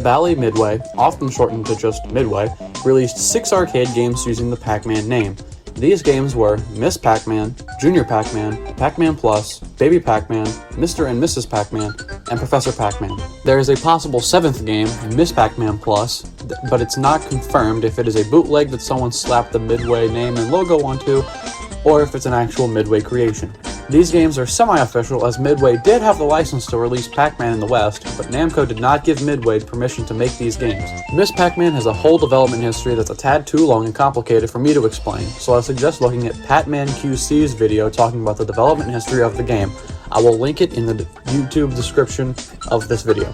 Bally Midway, often shortened to just Midway, released 6 arcade games using the Pac-Man name. These games were Miss Pac-Man, Junior Pac-Man, Pac-Man Plus, Baby Pac-Man, Mr. and Mrs. Pac-Man, and Professor Pac-Man. There is a possible 7th game, Miss Pac-Man Plus, but it's not confirmed if it is a bootleg that someone slapped the Midway name and logo onto, or if it's an actual Midway creation. These games are semi-official, as Midway did have the license to release Pac-Man in the West, but Namco did not give Midway permission to make these games. Miss Pac-Man has a whole development history that's a tad too long and complicated for me to explain, so I suggest looking at Pac-Man QC's video talking about the development history of the game. I will link it in the YouTube description of this video.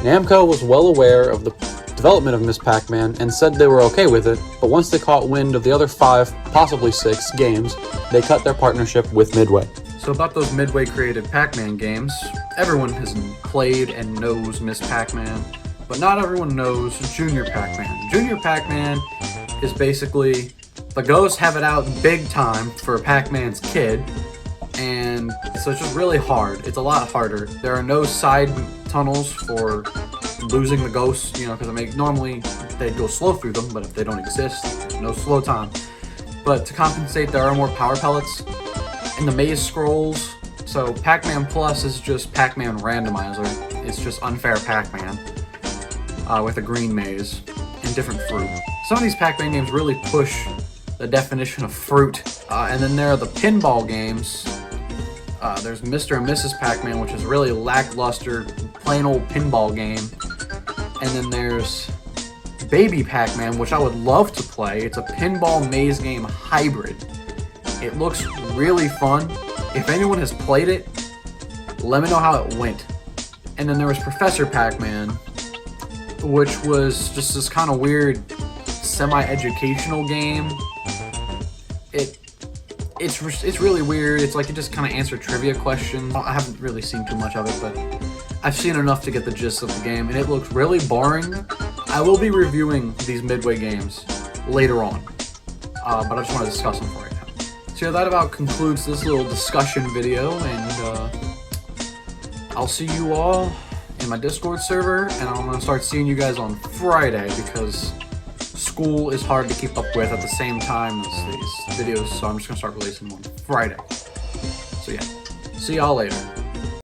Namco was well aware of the development of Miss Pac-Man and said they were okay with it, but once they caught wind of the other 5, possibly 6, games, they cut their partnership with Midway. So about those Midway created Pac-Man games, everyone has played and knows Miss Pac-Man, but not everyone knows Junior Pac-Man. Junior Pac-Man is basically, the ghosts have it out big time for Pac-Man's kid, and so it's just really hard. It's a lot harder. There are no side tunnels for losing the ghosts, because normally they'd go slow through them, but if they don't exist, there's no slow time. But to compensate, there are more power pellets in the maze scrolls. So Pac-Man Plus is just Pac-Man Randomizer. It's just unfair Pac-Man with a green maze and different fruit. Some of these Pac-Man games really push the definition of fruit. And then there are the pinball games. There's Mr. and Mrs. Pac-Man, which is really lackluster, plain old pinball game. And then there's Baby Pac-Man, which I would love to play. It's a pinball maze game hybrid. It looks really fun. If anyone has played it, let me know how it went. And then there was Professor Pac-Man, which was just this kind of weird semi-educational game. It's really weird. It's like it just kind of answered trivia questions. I haven't really seen too much of it, but I've seen enough to get the gist of the game, and it looks really boring. I will be reviewing these Midway games later on, but I just want to discuss them right now. So yeah, that about concludes this little discussion video, and I'll see you all in my Discord server, and I'm going to start seeing you guys on Friday, because school is hard to keep up with at the same time as these videos, so I'm just going to start releasing them on Friday. So yeah, see y'all later.